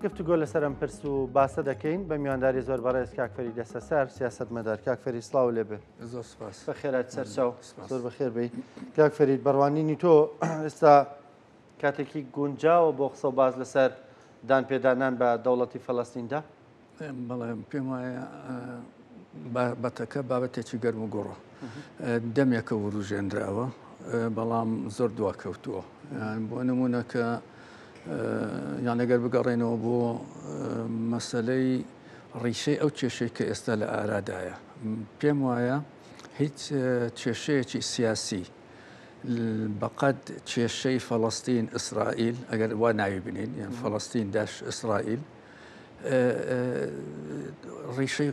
گفتوگۆ لەسەر ئەم پرس و باسە دەکەین بە میوانداری زۆر بەڕێز کاک فەرید دەستەسەر سیاسەتمەدار. کاک فەرید سڵاو لێبێ. زۆر سپاس. بەخێرات سەرچاو زۆر بەخێر بی. کاک فەرید بەڕوانینی تۆ ئێستا کاتێکی گونجاوە بۆ قسە و باز لەسەر دانپێدانان بە دەوڵەتی فەڵەستیندا؟ بەڵێ پێم وایە بابەتەکە بابەتێکی گەرم و گۆڕە دەمێکە وروژێنراوە بەڵام زۆر دواکەوتووە. بۆ نمونەکە یان ئەگەر بگەڕێنەوە بۆ مەسەلەی ڕیشەی ئەو کێشەی کە ئێستا لە ئارادایە، پێم وایە هیچ کێشەیەکی سیاسی بەقەد کێشەی فەڵەستین ئیسرائیل ئەگەر وا ناوی بنین یان فەڵەستین داش ئیسرائیل ڕیشەی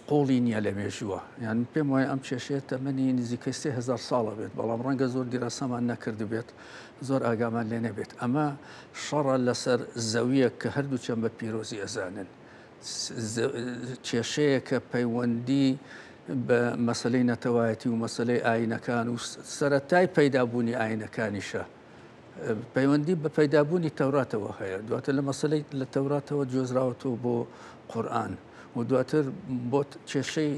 قوڵی نییە لە مێژووە. یان پێم وایە ئەم کێشەیە تەمەنی نزیکەی 3000 ساڵە بێت، بەڵام ڕەنگە زۆر دیراسەمان نەکرد بێت، زۆر ئاگامان لێ نەبێت. ئەمە شەڕە لەسەر زەویە کە هەردووچەند بە پیرۆزی ئەزانن، کێشەیە کە پەیوەندی بە مەسلەی نەتەوایەتی و مەسلەی ئاینەکان و سەرەتای پەیدابوونی ئاینەکانیشە، پەیوەندی بە پەیدابوونی تەوراتەوە هەیە. دواتر لە مەسلەی لە تەوراتەوە جۆزراوەتەوە بۆ قورئان و دواتر بۆ کێشەی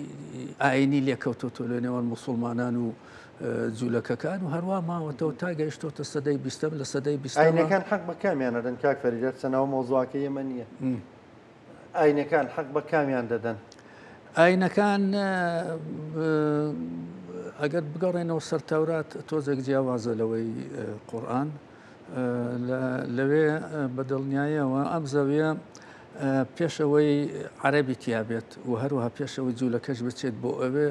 ئاینی لێکەوتۆتۆ لە نێوان موسڵمانان و جوولەکەکان و هەروە ماوەتەوە تا گەیشتۆتە سەدەی بیستەم. لە سەدەی بیستەم ئاینەکان حەق بە کامیان دەدەن؟ کاک فەرید چەنەوە مۆزوعەکە ئێمە نییە. ئاینەکان حەق بە کامیان دەدەن؟ ئاینەکان ئەگەر بگەڕێنەوە سەر تەورات تۆزێک جیاوازە لەوەی قورئان، لەوێ بەدڵنیاییەوە ئەم زەویە پێشەوەی عەرەبی تیابێت و هەروەها پێشەوەی جوولەکەش بچێت بۆ ئەوێ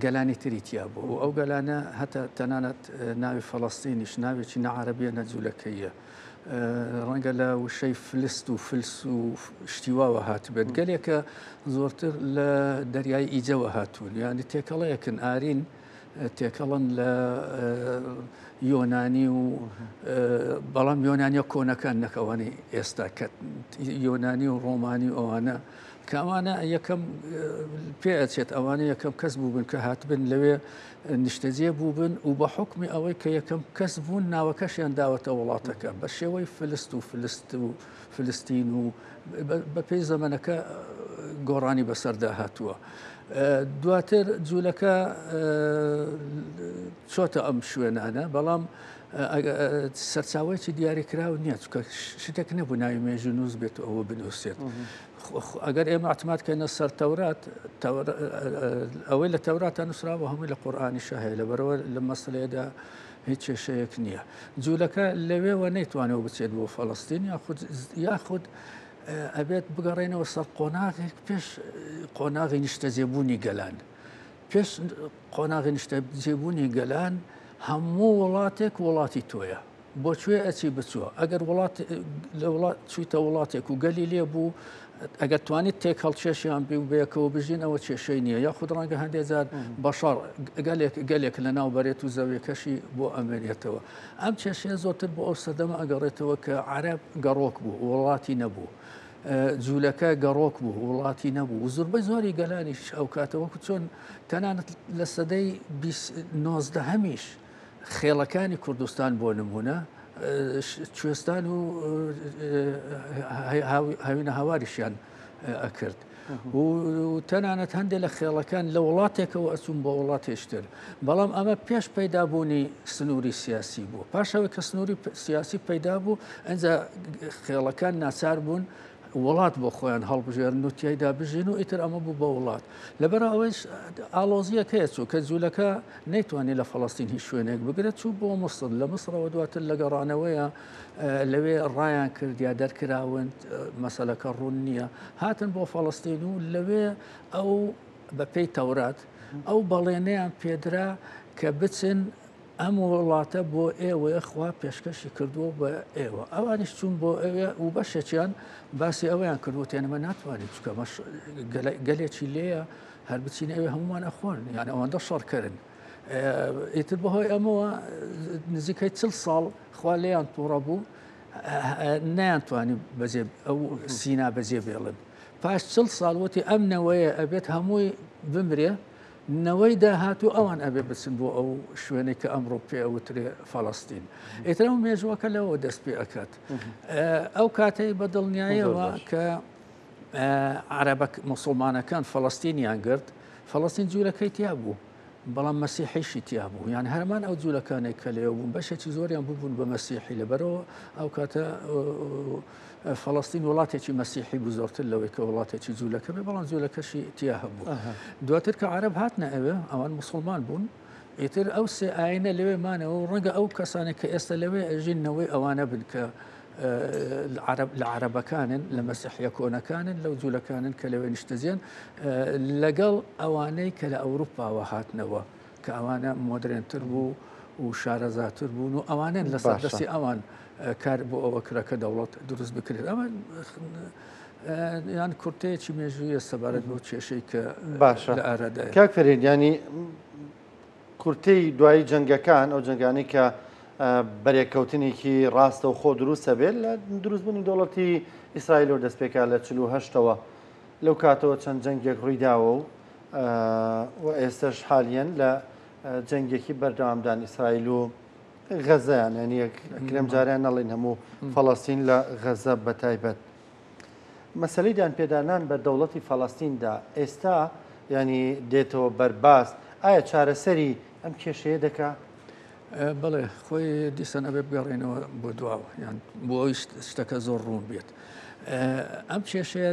گەلانی تری تیا بوو و ئەو گەلانە هەتا تەنانەت ناوی فەڵەستینیش ناوێکی نەعەرەبیە نەجوولەکەیە، ڕەنگە لە وشەی فلست و فلس و شتیواوە هاتبێت. گەلێکە زۆرتر لە دەریای ئیجەوە هاتوون، یانی تێکەڵەیەکن ئارین تێکەڵن لە یۆنانی و بەڵام یۆنانیە کۆنەکان نەکەوانی ئێستا کە یۆنانی و ڕۆمانی ئەوانە کەوانە یەکەم پێ ئەچێت، ئەوانە یەکەم کەس بووبن کە هاتبن لەوێ نیشتەجێ بووبن و بە حکمی ئەوەی کە یەکەم کەس بوون ناوەکەشیان داوەتە وڵاتەکە بە شێوەی فلست و فلستین و بە پێی زەمەنەکە گۆڕانی بەسەردا هاتووە. دواتر جوولەکە چۆتە ئەم شوێنانە، بەڵام سەرچاوەیەکی دیاریکراو نییە، چکە شتێک نەبوو ناوی مێژوو نووس بێت و ئەوە بنووسێت. ئەگەر ئێمە ئەعتمادکەینە سەر تەورات، ئەوەی لە تەوراتە نووسراوە هەمووی لە قورئانیشە هەیە، لەبەرەوە لە مەسەلەیەدا هیچ کێشەیەک نییە. جوولەکە لەوێوە نەیتوانێت بچێت بۆ فەڵەستین یاخود ئەبێت بگەڕێنەوە سەر قۆناغێک پێش قۆناغی نیشتەجێبوونی گەلان. پێش قۆناغی نیشتەجێبوونی گەلان هەموو وڵاتێک وڵاتی تۆیە، بۆکوێ ئەچی بچووە. ئەگەر لە وڵات چوویتە وڵاتێک و گەلی لێ بوو، ئەگەر توانیت تێک هەڵکێشیان بێ و بەیەکەوە بژین ئەوە کێشەی نییە، یاخود ڕەنگە هەندێک جار بەشەڕ گەلێک لە ناو بەرێت و زەویەکەشی بۆ ئەمێنێتەوە. ئەم کێشەیە زۆرتر بۆ ئەو سەردەمە ئەگەڕێتەوە کە عەرەب گەڕۆک بوو، وڵاتی نەبوو، جوولەکە گەڕۆک بوو، وڵاتی نەبوو و زۆربەی زۆری گەلانیش ئەو کاتەوەکو چۆن تەنانەت لە سەدەی 19هەمیش خێڵەکانی کوردستان بۆ نمونە کوێستان و هاوینە هاواریشیان ئەکرد و تەنانەت هەندێک لە خێڵەکان لە وڵاتێکەوە ئەچوون بۆ وڵاتێشتر. بەڵام ئەمە پێش پەیدابوونی سنووری سیاسی بوو. پاشەوەی کە سنووری سیاسی پەیدا بوو، ئەنجا خێڵەکان ناچار بوون وڵات بۆ خۆیان هەڵبژێرن و تیایدا بژین و ئیتر ئەمە بوو بە وڵات. لەبەر ئەوەش ئالۆزیەکە هەیە کە جوولەکە نەیتوانێت لە فەڵەستین هیچ شوێنێک بگرێت، چوو بۆ مەسر. لە مەسرەوە دواتر لە گەڕانەوەیە لەوێ ڕایان کردیا دەرکراون مەسەلەکە ڕوون نییە، هاتن بۆ فەڵەستین و لەوێ ئەو بەپێی تەورات ئەو بەڵێنەیان پێدرا کە بچن ئەم وڵاتە بۆ ئێوەیە خوا پێشکەشی کردووە بە ئێوە. ئەوانیش چوون بۆ ئەوێ و بەشێکیان باسی ئەوەیان کردوە تێنەمە ناتوانین چکە گەلێکی لێیە هەر بچین ئەوێ هەمومان ئەخۆن، یان ئەوەندە شەڕکردن. ئیتر بەهۆی ئەمەوە نزیکەی 40 ساڵ خوا لێیان تووڕە بوو، نەیانتوانی بەجێ ئەو سینا بەجێ بێڵن. پاش 40 ساڵ وتی ئەم نەوەیە ئەبێت هەمووی بمرێ نەوەی داهاتوو ئەوان ئەبێ بچن بۆ ئەو شوێنێک کە ئەمڕۆ پێ ئەوترێ فەڵەستین. ئێتر ئەو مێژوەکە لەوە دەست پێ ئەکات. ئەو کاتەی بەدڵنیایەوە کە عەرەبە موسڵمانەکان فەڵەستینیان گرت، فەڵەستین جوولەکەی تیا بوو، بەڵام مەسیحیشی تیا بوو. یان هەرمان ئەو جوولەکانێک کە لێو بوون بەشێکی زۆریان ببوون بە مەسیحی لەبەرەوە ئەو کاتە فەڵەستین وڵاتێکی مەسیحی بوو زۆرتر لەوەی کە وڵاتێکی جوولەکە بێ، بەڵام جوولەکەشی تیا هەبوو. دواتر کە عەرەب هاتنە ئەوێ ئەوان موسڵمان بوون، ئیتر ئەو سێ ئاینە لەوێمانەوە و ڕەنگە ئەو کەسانێک کە ئێستا لەوێ ئەژینەوەی ئەوانە بن کە لە عەرەبەکانن لە مەسیحیە کۆنەکانن لەو جوولەکانن کە لەوێ نیشتەجێن لەگەڵ ئەوانەی کە لە ئەوروپاوە هاتنەوە کە ئەوانە مۆدرێنتر بوو و شارەزاتر بوون و ئەوانن لەسەر دەستی ئەوان کار بۆ ئەوە کرا کە دەوڵەت دروست بکرێت. ئەمە یان کورتەیەکی مێژوویە سەبارەت بۆ کێشەی کە باشە لە ئارادایە. کاک فەرید، ینی کورتەی دوایی جەنگەکان ئەو جەنگانی کە بەرێککەوتنێکی ڕاستە و خۆ دروستە بێت لە دروستبوونی دەوڵەتی ئیسرائیل و دەستپێکا لە 48ەوە لەو کاتەوە چەند جەنگێک ڕوویداوە و ئێستش حالیان لە جەنگێکی بەردەوامدان ئیسرائیل و غەزەیان، ینی کرێم جاریان نەڵێن هەموو فەڵەستین لە غەزە بەتایبەت. مەسەلەی دانپێدانان بە دەوڵەتی فەڵەستیندا ئێستا ینی دێتەوە بەرباس، ئایا چارەسەری ئەم کێشەیە دەکا؟ بەڵێ خۆی دیسان ئەبێ بگەڕێنەوە بۆ دواوە یان بۆ ئەوی شتەکە زۆر ڕوون بێت. ئەم کێشەیە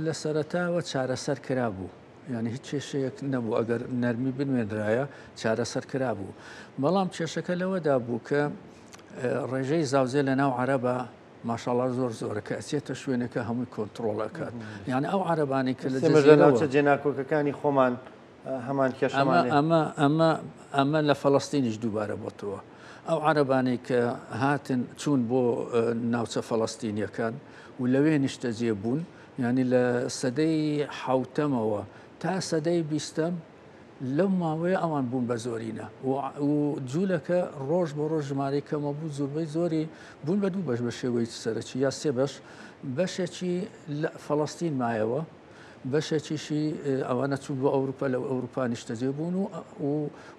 لە سەرەتاوە چارەسەر کرا بوو، ینی هیچ کێشەیەک نەبوو، ئەگەر نەرمی بنوێنرایە چارەسەر کرا بوو. بەڵام کێشەکە لەوەدا بوو کە ڕێژەی زاوزێ لە ناو عەرەبە ماشاڵڵا زۆر زۆرە کە ئەچێتە شوێنەکە هەمووی کۆنتترۆڵەکات. یعنی ئەو عەرەبانی کە لە جێناوچە جێناکۆکەکانی خۆمان هەمان کێشەمان ئەمە لە فەڵەستینیش دووبارە بۆتەوە. ئەو عەرەبانی کە هاتن چوون بۆ ناوچە فەڵەستینیەکان و لەوێ نیشتەجێ بوون، ینی لە سەدەی حوتەمەوە تا سەدەی بیستەم لەو ماوەیە ئەوان بوون بە زۆرینە و جوولەکە ڕۆژ بۆ ڕۆژ ژمارەی کەمە بوو، زۆربەی زۆری بوون بە دوو بەش بە شێوەی سەرەکی یا سێ بەش، بەشێکی لە فەڵەستین مایەوە، بەشێکیشی ئەوانە چوون بۆ ئەوروپا لە ئەوروپا نیشتەجێ بوون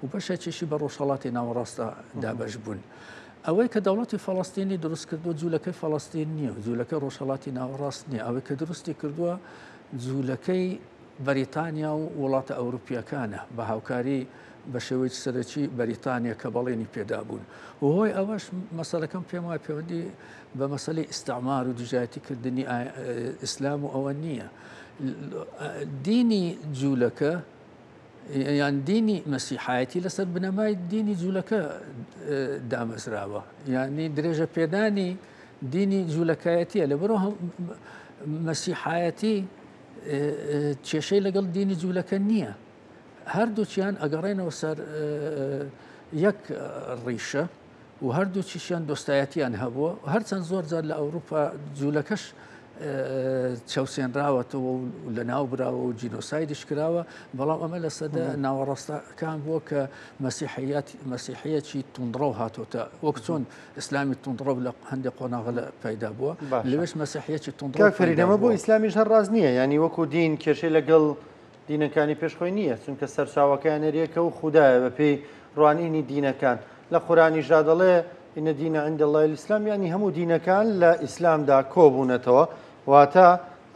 و بەشێکیشی بە ڕۆژهەڵاتی ناوەڕاستە دابەش بوون. ئەوەی کە دەوڵەتی فەڵەستینی دروست کردووە جوولەکەی فەڵەستین نییە، جوولەکە ڕۆژهەڵاتی ناوەڕاست نییە. ئەوەی کە دروستی کردووە جوولەکەی بەریتانیا و وڵاتە ئەوروپیەکانە بە هاوکاری بە شێوەی سەرەکی بەریتانیا کە بەڵێنی پێدا بوون. و هۆی ئەوەش مەسەلەکەم پێم وایە پەیوەندی بە مەسەلەی ئیستعمار و دژایەتیکردنی ئیسلام و ئەوە نییە. دینی جوولەکە یان دینی مەسیحایەتی لەسەر بنەمای دینی جوولەکە دامەزراوە، یعنی درێژە پێدانی دینی جوولەکایەتیە. لەبەرەوە مەسیحایەتی کێشەی لەگەڵ دینی جوولەکە نییە، هەردووچیان ئەگەڕێنەوە سەر یەک ڕیشە و هەردووچیشیان دۆستایەتیان هەبووە. هەرچەند زۆر جار لە ئەوروپا جوولەکەش چەوسێنراوەتەوە و لە ناو براوە و جینۆسایدش کراوە، بەڵام ئەمە لە سەدە ناوەڕاستەکان بووە کە مەسیحەیەکی توندڕە هاتۆتە، وەک چۆن ئیسلامی توندڕە لە هەندێک قۆناغە لە پەیدا بووە، لەوێش مەسیحەیەکی توندڕە فەریدەمە بۆ ئیسلامیش هەر ڕاز نییە، ینی وەکو دین کێشەی لەگەڵ دینەکانی پێشخۆی نییە، چونکە سەرچاوەکەیان هەریەکە و خوددایە بە پێی ڕوانینی دینەکان. لە قورئانیشدا دەڵێ ئینە دینە عند الله الئیسلام، ینی هەموو دینەکان لە ئیسلامدا کۆبوونەتەوە، واتە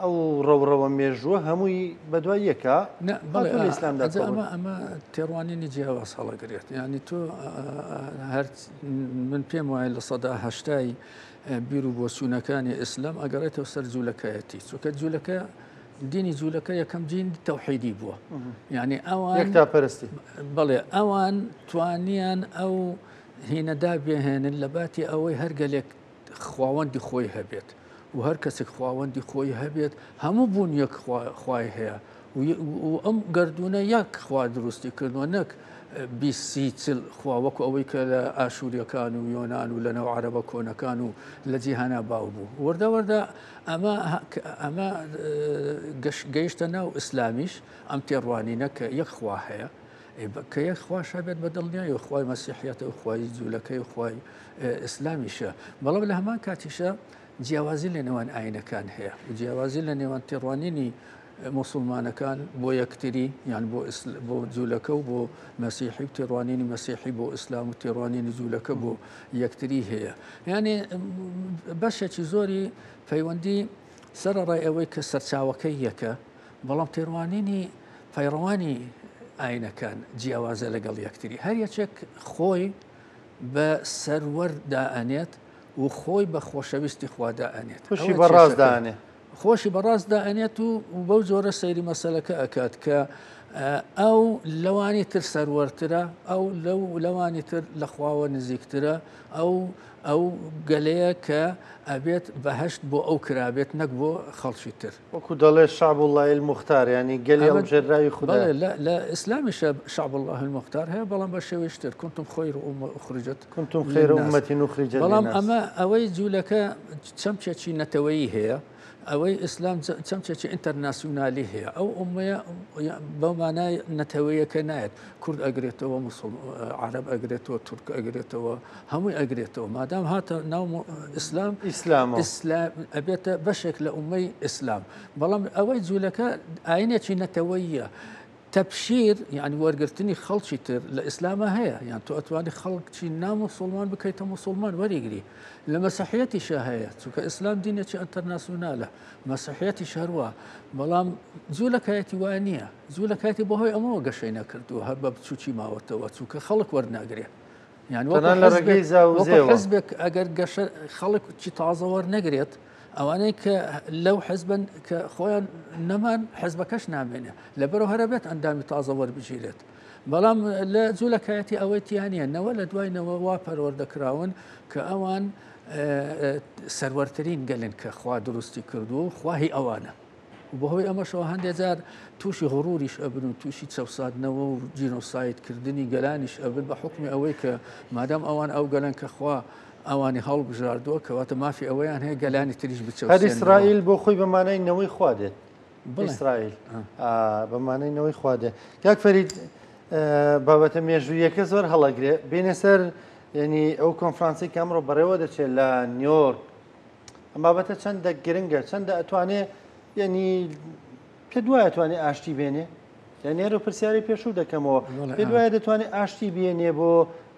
ئەو ڕەوڕەوە مێژووە هەمووی بەدوای یەکە ئیسلامدا. ئەمە تێڕوانینی جیاواز هەڵەگرێت، ینی تۆ من پێم وایە لە سەدا هەشتای بیر و بۆچوونەکانی ئیسلام ئەگەڕێتەوە سەر جوولەکایەتی، چونکە جوولەکە دینی جوولەکە یەکەم دین تەوحیدی بووە، یعنی ئەوان یەکتاپەرستی. بەڵێ ئەوان توانیان ئەو هینەدا بێهێنن لە باتی ئەوەی هەرگەلێک خواوەندی خۆی هەبێت و هەر کەسێک خواوەندی خۆی هەبێت هەموو بوون یەک خوای هەیە و ئەم گردونە یەک خوا دروستی کردووە، نەک 20 خواوەکو ئەوەی کە لە ئاشووریەکان و یۆناان و لەنەو عەرەبە کۆنەکان و لە جیهانا باو بوو. وەردە وەردە ئەمە گەیشتە ناو ئیسلامیش ئەم تێڕوانینە کە یەک خوا هەیە، کە یەک خواشە بێت بە دڵنیای و خوای مەسیحیەتە و خوای جوولەکەی و خوای ئیسلامیشە. بەڵام لە هەمان کاتیشە جیاوازی لە نێوان ئاینەکان هەیە و جیاوازی لە نێوان تێڕوانینی مسلمانەکان بۆ یەکتری یان بۆ جوولەکە و بۆ مەسیحی و تێڕوانینی مەسیحی بۆ ئیسلام و تێڕوانینی جوولەکە بۆ یەکتری هەیە یعنی بەشێکی زۆری پەیوەندی سەرڕای ئەوەی کە سەرچاوەکەی یەکە بەڵام تێڕوانینی پەیڕەوانی ئاینەکان جیاوازە لەگەڵ یەکتری هەر یەکێک خۆی بە سەروەر دائەنێت و خۆی بە خۆشەویستی خوادا ئەنێت خۆشی بەڕاستدانێ خۆشی بەڕاستدا ئەنێت و بەو جۆرە سەیری مەسەلەکە ئەکات کە ئەو لەوانی تر سەروەرترە ئەو لەوانی تر لە خواوە نزیکترە ئەو گەلەیە کە ئەبێت بەهشت بۆ ئەو کرابێت نەک بۆ خەڵکی تر وەکو دەڵێ شعب الله المختار ینی گەلی هەڵبژێردراوی خوددا لە ئیسلامی شعب الله المختار هەیە بەڵام بە شێوەیەشتر كنتم خير أمة أخرجت كنتم خير أمة أخرجت بەڵام ئەمە ئەوەی جوولەکە چەمچێکی نەتەوەیی هەیە ئەوەی ئیسلام چەمچێکی ئینتەرناسیۆنالی هەیە ئەو ئومەیە بەو مانای نەتەوەیەکە نایەت کورد ئەگرێتەوە عەرەب ئەگرێتەوە تورک ئەگرێتەوە هەمووی ئەگرێتەوە مادام هاتە ناو ئیسلام ئەبێتە بەشێک لە ئومەی ئیسلام بەڵام ئەوەی جوولەکە ئاینێکی نەتەوەییە تەبشیر یعنی وەرگرتنی خەڵکی تر لە ئیسلامە هەیە یان تۆ ئەتوانی خەڵکی ناموسڵمان بکەیتە موسڵمان وەریگری لە مەسیحیەتیشە هەیە چونکە ئیسلام دینێکی ئینتەرناسیۆنالە مەسیحیەتی شەروە بەڵام جوولەکایەتی وایە نییە جوولەکایەتی بەهۆی ئەمەوە گەشەی نەکردووە هەر بە بچووکی ماوەتەوە چونکە خەڵک وەرناگرێت یان حزبێک ئەگەر گەشە خەڵکی تازە وەرنەگرێت ئەوانەی کە لەو حزبن کە خۆیان نەمان حزبەکەش نامێنێ لەبەرەوە هەرە بێت ئەندامی تازە وەربژیرێت بەڵام لە جوولەکایەتی ئەوەی تیانە لە دوایەوە وا پەروەردەکراون کە ئەوان سەروەرترین گەلن کە خوا دروستی کردو و خواهی ئەوانە و بەهۆی ئەمەشەوە هەندێک جار تووشی غڕوریش ئەبن و تووشی چەسادنەوە و جینۆسایدکردنی گەلانیش ئەبن بە حکمی ئەوەی کە مادام ئەوان ئەو گەلن کە خوا ئەوانی هەڵبژاردووە کەواتە مافی ئەوەیان هەیە گەلانی تریش بچێت هەر ئیسرائیل بۆ خۆی بەمانای نەوەی خوا دێت ئیسرائیل بەمانەی نەوەی خوا دێت کاک فەرید بابەتە مێژوویەکە زۆر هەڵەگرێ بینە سەر یعنی ئەو کۆنفرانسی کە ئەمڕۆ بەڕێوە دەچێت لە نیویۆرک ئەم بابەتە چەندە گرنگە چەندە ئەتوانێ یعنی پێ دوایە ئەتوانێت ئاشتی بێنێ یعنی هەرو پرسیاری پێشوو دەکەمەوە پێ دوایە دەتوانێت ئاشتی بێنێ بۆ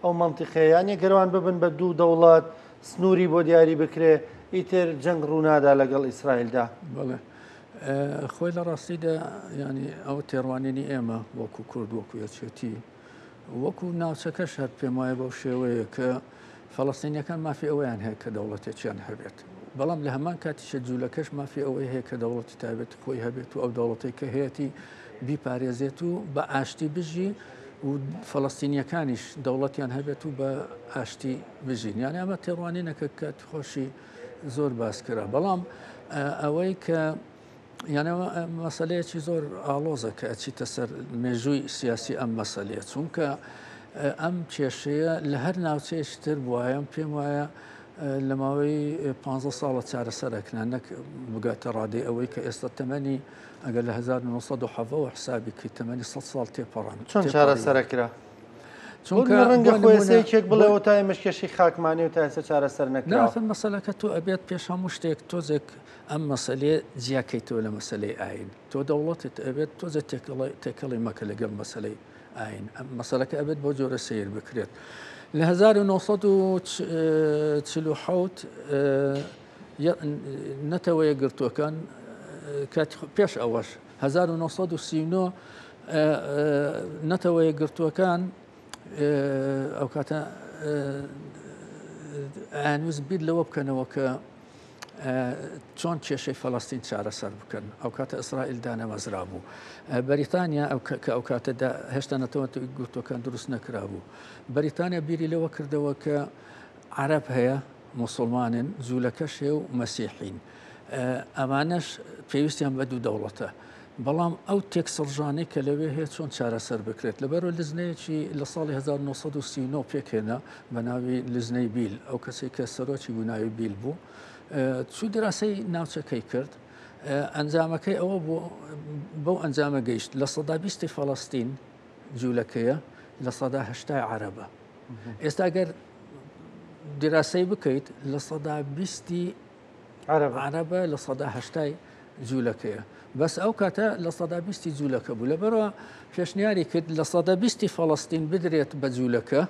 ئەو منتیقەیانێ گەروان ببن بە دوو دەوڵات سنووری بۆ دیاری بکرێ ئیتر جەنگ ڕوونادا لەگەڵ ئیسرائیلدا بڵێ خۆی لە ڕاستیدا ینی ئەو تێڕوانینی ئێمە وەکو کورد وەکو یەکێتی وەکو ناوچەکەش هەر پێم وایە بەو شێوەیە کە فەڵەستینیەکان مافی ئەوەیان هەیە کە دەوڵەتێکیان هەبێت بەڵام لە هەمان کاتیشە جوولەکەش مافی ئەوەی هەیە کە دەوڵەتی تایبێت خۆی هەبێت و ئەو دەوڵەتی کە هەیەی بیپارێزێت و بە ئاشتی بژی و فەڵەستینیەکانیش دەوڵەتیان هەبێت و بە ئاشتی بژین یان ئەمە تێڕوانینەکە کات خۆشی زۆر باس کرا بەڵام ئەوەی کە یانەوە مەسەلەیەکی زۆر ئاڵۆزە کە ئەچیتە سەر مێژووی سیاسی ئەم مەسەلەیە چونکە ئەم کێشەیە لە هەر ناوچەیەشتر بوایم پێم وایە لە ماوەی 15 ساڵە چارەسەرەکنا نەک بگاتە ڕادەی ئەوەی کە ئێستا تەمەنی ئەگەر لە 1970 حسابی کە تەمەنی 100 ساڵ تێپەڕان چۆن چارەسەرەکرا چونکە ڕەنگە خۆسەیەکێک بڵێەوە تای مشکێشی خاکمانی و تا ئێستا چارەسەر نەکراوە مەسەلەکە تۆ ئەبێت پێش هەموو شتێک تۆزێک ئەم مەسەلێ جیاکەیتەوە لە مەسلەی ئاین تۆ دەوڵەتت ئەبێت تۆزە تێکەڵی مەکە لەگەڵ مەسلەی ئاین ئەم مەسەلەکە ئەبێت بۆ جۆرە سیر بکرێت لە 1940 نەتەوە یەکگرتووەکان پێش ئەوەش 1939 نەتەوە یەکگرتووەکان ئەو کاتە ئەنووس بیر لەوە بکەنەوە کە چۆن کێشەی فەڵەستین چارەسەر بکەن ئەو کاتە ئیسرائیل دانەمەزرا بوو بەریتانیا کە ئەو کاتەدا هێشتا نەتەوە گرتوەکان دروست نەکرا بوو بەریتانیا بیری لەوە کردەوە کە عەرەب هەیە موسڵمانن جوولەکەش هەیە و مەسیحین ئەمانەش پێویستیان بە دوو دەوڵەتە بەڵام ئەو تێکسەڵژانەی کە لەوێ هەیە چۆن چارەسەر بکرێت لەبەرەوە لزنەیەکی لە ساڵی 1939 پێکێنە بە ناوی لزنەی بیل ئەو کەسێک کە سەرۆکی بووناوی بیل بوو چوو دراسی ناوچەکەی کرد ئەنجامەکەی ئەوە بەو ئەنجامە گەیشت لە 120 فەڵەستین جوولەکەیە لە 180 عەرەبە ئێستا گەر دراسی بکەیت لە 120 عەرەبە لە 180 جوولەکەیە بەس ئەو کاتە لە سەدا بیستی جوولەکە بوو لەبەرەوە پێشنیاری کرد لە سەدا بیستی فەڵەستین بدرێت بە جوولەکە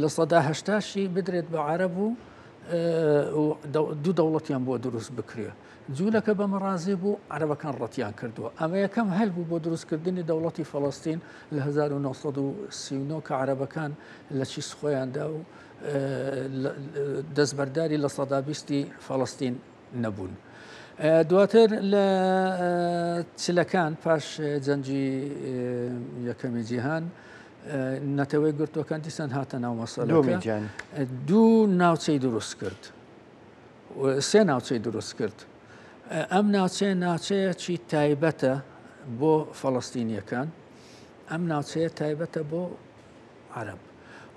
لە سەدا هەشتاشی بدرێت بە عەرەب و دوو دەوڵەتیان بۆ دروست بکرێ جوولەکە بەمە ڕازی بوو عەرەبەکان ڕەتیان کردووە ئەمە یەکەم هەل بوو بۆ دروستکردنی دەوڵەتی فەڵەستین لە 1939 کە عەرەبەکان لە چیس خۆیاندا و دەستبەرداری لە سەدا بیستی فەڵەستین نەبوون. دواتر لە چلەکان پاش جەنجی یەکەمی جیهان نەتەوەی گرتوەکان دیسان هاتە ناو مەسەلەکە دوو ناوچەی دروست کرد سێ ناوچەی دروست کرد ئەم ناوچەیەکی تایبەتە بۆ فەڵەستینیەکان ئەم ناوچەیە تایبەتە بۆ عەرەب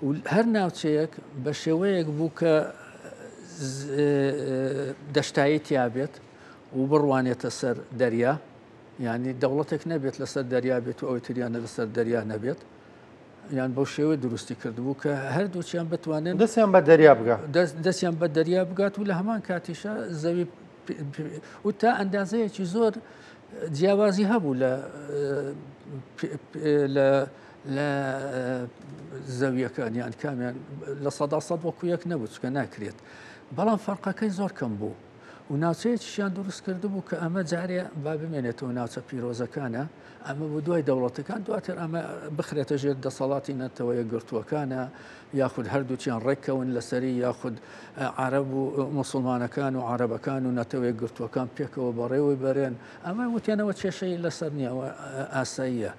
و هەر ناوچەیەک بە شێوەیەک بوو کە دەشتایی تیابێت و بڕوانێتە سەر دەریا یعنی دەوڵەتێک نەبێت لەسەر دەریا بێت و ئەوەی تریانە لەسەر دەریا نەبێت یان بەو شێوەی دروستی کردبوو کە هەردووچیان بتوانن دەستیان بە دەریا بگات دەستیان بە دەریا بگات و لە هەمان کاتیشە زەوی و تا ئەندازەیەکی زۆر جیاوازی هەبوو لە زەویەکان یان کامیان لە سەدا سەد وەکو یەک نەبوو چکە ناکرێت بەڵام فەرقەکەی زۆر کەم بوو و ناوچەیەکیشیان دروست کردبوو کە ئەمە جارێ با بمێنێتەوە ناوچە پیرۆزەکانە ئەمە بۆ دوای دەوڵەتەکان دواتر ئەمە بخرێتە ژێر دەسەڵاتی نەتەوە یەکگرتووەکانە یاخود هەردووچیان ڕێککەون لەسەری یاخود عەرەب و موسڵمانەکان و عەرەبەکان و نەتەوە یەکگرتووەکان پێکەوە بەڕێوەی بەرێن ئەمە وتێنەوە کێشەی لەسەر نییەوە ئاساییە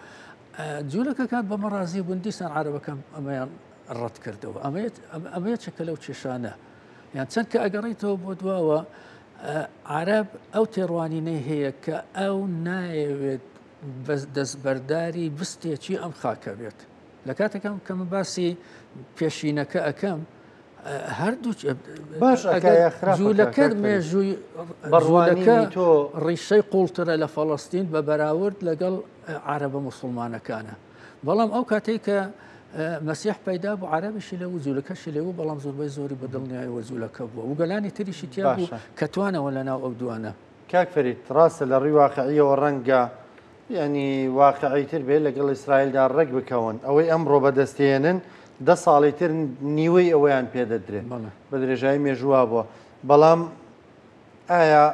جوولەکەکان بەمە ڕازی بوون دیسان عەرەبەکان ئەمەیان ڕەت کردەوە ئەمەیە چەکە لەو کێشانە یان چەند کە ئەگەڕیتەوە بۆ دواوە عەرەب ئەو تێڕوانینەی هەیە کە ئەو نایەوێت دەستبەرداری بستێکی ئەم خاکە بێت لە کاتێکم کە من باسی پێشینەکە ئەەکەم هەردوو جوولەکە مێژووی بەڕوانەکە ڕیشەی قوڵترە لە فەڵەستین بە بەراورد لەگەڵ عەرەبە موسڵمانەکانە بەڵام ئەو کاتێک کە مەسیح پەیدا بوو عەرەبیشی لەو جوولەکەشی لەوە بەڵام زۆربەی زۆری بەدڵنیایەوە جوولەکە بووە و گەلانی تریشی تیا بوو کە توانەوە لەناو ئەو دوانە کاک فەرید ڕاستە لە ڕووی واقعیەوە ڕەنگە ینی واقعیتر بێت لەگەڵ ئیسرائیلدا ڕێک بکەون ئەوەی ئەمڕۆ بەدەستێنن 10 ساڵی تر نیوەی ئەوەیان پێدەدرێت بە درێژایی مێژووا بووە بەڵام ئایا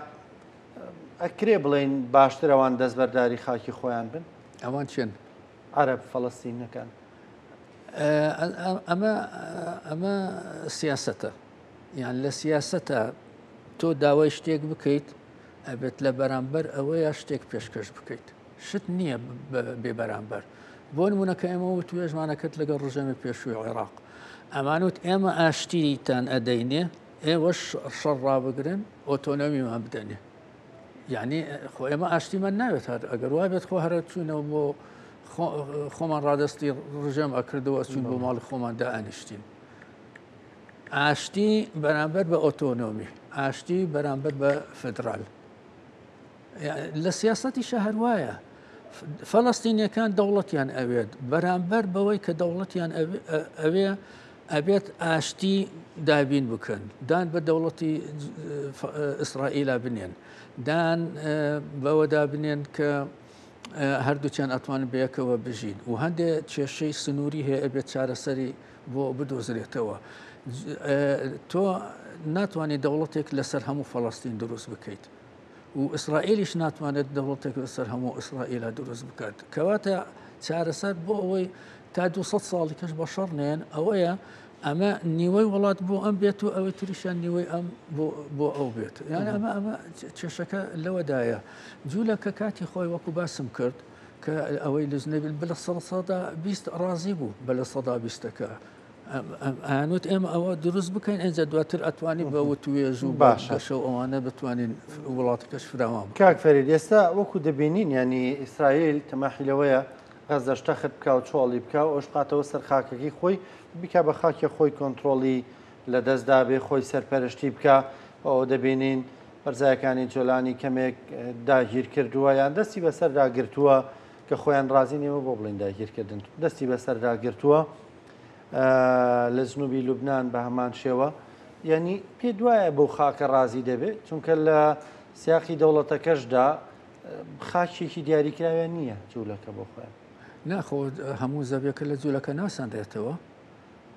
ئەکرێ بڵێن باشتر ئەوان دەستبەرداری خاکی خۆیان بن ئەوان چێن عەرەب فەڵەستینەکان ئەمە سیاسەتە یان لە سیاسەتە تۆ داوای شتێک بکەیت ئەبێت لە بەرامبەر ئەوەیە شتێک پێشکەش بکەیت شت نییە بێ بەرامبەر بۆ نمونونەکە ئێمەوە توێژمانەکەت لەگەڵ ڕژەمی پێشووی عێراق ئەمانوت ئێمە ئاشتیتان ئەدەینێ ئێوەش شەڕ ڕابگرن ئۆتۆنۆمیمان بدەنێ یعنی خۆ ئێمە ئاشتیمان ناوێت هەر ئەگەر وا بێت خۆ هەرە چوونەوە بۆ خۆمان ڕادستی ڕژەم ئەکردەوە چون بۆ ماڵی خۆماندا ئانیشتین ئاشتی بەرامبەر بە ئۆتۆنۆمی ئاشتی بەرامبەر بە فدرال لە سیاسەتی شەهر وایە فەڵەستینیەکان دەوڵەتیان ئەوێت بەرامبەر بەوەی کە دەوڵەتیان ئەوێ ئەبێت ئاشتی دابین بکەن دان بە دەوڵەتی ئیسرائیلا بنێن دان بەوە دابنێن کە هەردووچیان ئەتوانن بەیەکەوە بژین و هەندێک کێشەی سنووری هەیە ئەبێت چارەسەری بۆ بدۆزرێتەوە تۆ ناتوانێت دەوڵەتێک لەسەر هەموو فەڵەستین دروست بکەیت و ئیسرائیلیش ناتوانێت دەوڵەتێک لەسەر هەموو ئیسرائیلا دروست بکات کەواتە چارەسەر بۆ ئەوەی تا 200 ساڵی کەش بە شەڕ نێن ئەوەیە ئەمە نیوەی وڵات بۆ ئەم بێت و ئەوەی تریشان نیوەی ئەم بۆ ئەو بێت یان ئەمە کێشەکە لەوەدایە جوولەکە کاتی خۆی وەکو باسم کرد کە ئەوەی لەژنەبیل بە سەدا 20 ڕازی بوو بە لە سەدا 20ەکە ئەنوت ئێمە ئەوە دروست بکەین ئەنج دواتر ئەتوانی بەوە توێژ و باشەشە ئەوانە بتوانین وڵاتەکەش فراوان کاک فەرید ئێستا وەکو دەبینین ینی ئیسرائیل تەماحیلەوەیە غەزەشتە خت بکە و چۆڵی بکە و ئەوش قاتەوە سەر خاکەکەی خۆی بیکە بە خاکی خۆی کۆنتترۆلی لە دەستدا بێ خۆی سەرپەرشتی بکە ئەو دەبینین بەرزایەکانی جۆلانی کەمێک داگیر کردووە یان دەستی بەسەر داگرتووە کە خۆیان ڕازی نێوە بۆ بڵین داگیرکردن دەستی بەسەر داگرتووە لە جنوبی لوبناان بە هەمان شێوە یعنی پێ دوایە بەو خاکە ڕازی دەبێت چونکە لە سیاقی دەوڵەتەکەشدا خاچێکی دیاریکراویان نییە جوولەکە بۆ خۆیان. ناخۆ هەموو زەویەکە لە جوولەکە ناسەندێتەوە.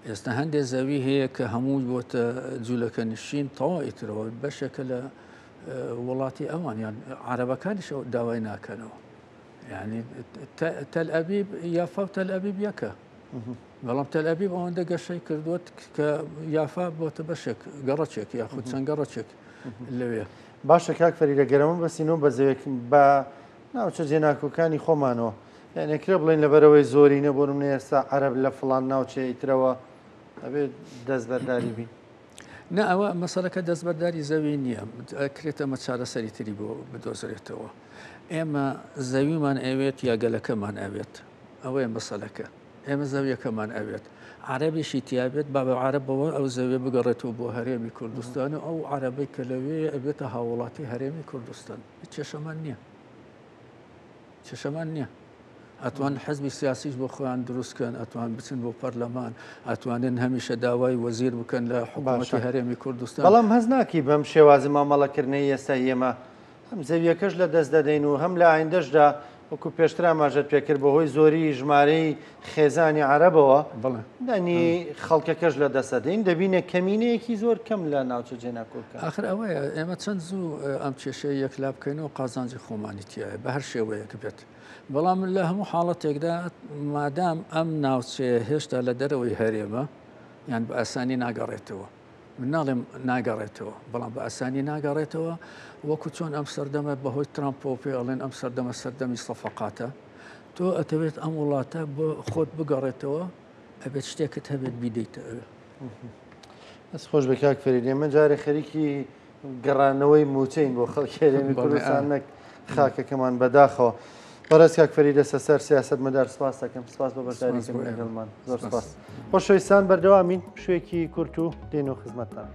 ئێستا هەندێک زەوی هەیە کە هەموو بۆتە جوولەکە نشین تەواو ئیترەوە بەشێکە لە وڵاتی ئەوان یان عەرەبەکانیش داوای ناکەنەوە. یعنی تەل ئەبیب یافا و تەل ئەبیب یەکە. بەڵام تەل ئەبیب ئەوەندە گەشەی کردووە کە یافا بۆتە بەشێک گەڕەچێک یاخود چەند گەڕەچێک لەوێ. باشە کاک فەریدە گەرەمە بەسینەوە بە زەوێک بە ناوچە جێناکۆکانی خۆمانەوە یانێکرا بڵێن لەبەرەوەی زۆری نەبوون ئێستا عەرەب لە فڵان ناوچێ ئیترەوە ئەبێت دەستبەرداری بین. نه ئەوە مەسەلەکە دەستبەرداری زەوی نییە ئەکرێتە ئەمە چارەسەری تری بۆ بدۆزرێتەوە. ئێمە زەویمان ئەوێت یا گەلەکەمان ئەوێت ئەوەیە مەسەلەکە. ئێمە زەویەکەمان ئەوێت عەرەبیشی تیابێت با بە عەرەبەوە ئەو زەویە بگەڕێتەوە بۆ هەرێمی کوردستان و ئەو عەرەبەی کە لەوێ ئەبێتە هاوڵاتی هەرێمی کوردستان. کێشەمان نییە. کێشەمان نییە. ئەتوان حزبی سیاسیش بۆ خۆیان دروستکەن، ئەتوان بچن بۆ پەرلەمان، ئەتوانن هەمیشە داوای وەزیر بکەن لە حکوومەتی هەرێمی کوردستان. بەڵام هەز ناکی بەم شێوازی مامەڵەکردنەی ئێستا ئێمە هەم زەویەکەش لە دەست دەدەین و هەم لە ئایندەشدا وەکو پێشتر ئاماژەت پێکرد بەهۆی زۆری ژمارەی خێزانی عەرەبەوە دەنی خەڵکەکەش لە دەستەدەین دەبینێ کەمینەیەکی زۆر کەم لە ناوچە جێناکۆکە. ئاخر ئەوەیە ئێمە چەند زوو ئەم کێشەیە یەکلا بکەینەوە قازانجی خۆمانی تایە بە هەر شێوەیەک بێت. بەڵام لە هەموو حاڵەتێکدا مادام ئەم ناوچەیە هێشتا لە دەرەوەی هەرێمە یان بە ئاسانی ناگەڕێتەوە. من ناڵێم ناگەڕێتەوە بەڵام بە ئاسانی ناگەڕێتەوە وەکو چۆن ئەم سەردەمە بەهۆی ترامپۆ پێ ئەڵێن ئەم سەردەمە سەردەمی سەفەقاتە تۆ ئەتەوێت ئەم وڵاتە بۆ خۆت بگەڕێتەوە ئەبێت شتێکت هەبێت بیدەیتە ئەوێ. ئەس خۆش بە کاک فەریدە ئێمە جارێ خەریکی گەڕانەوەی موچەین بۆ خەڵکی هەرێمی کوردستان نەک خاکەکەمان بەداخەوە. بەڕێز کاک فەریدە سەسەر سیاسەتمەدار سپاس دەکەم. سپاس بە بەشداریکردن لەگەڵمان. زۆر سپاس. خۆشەویستان بەردەوامین شوێکی کورت و دێن و خزمەتتان.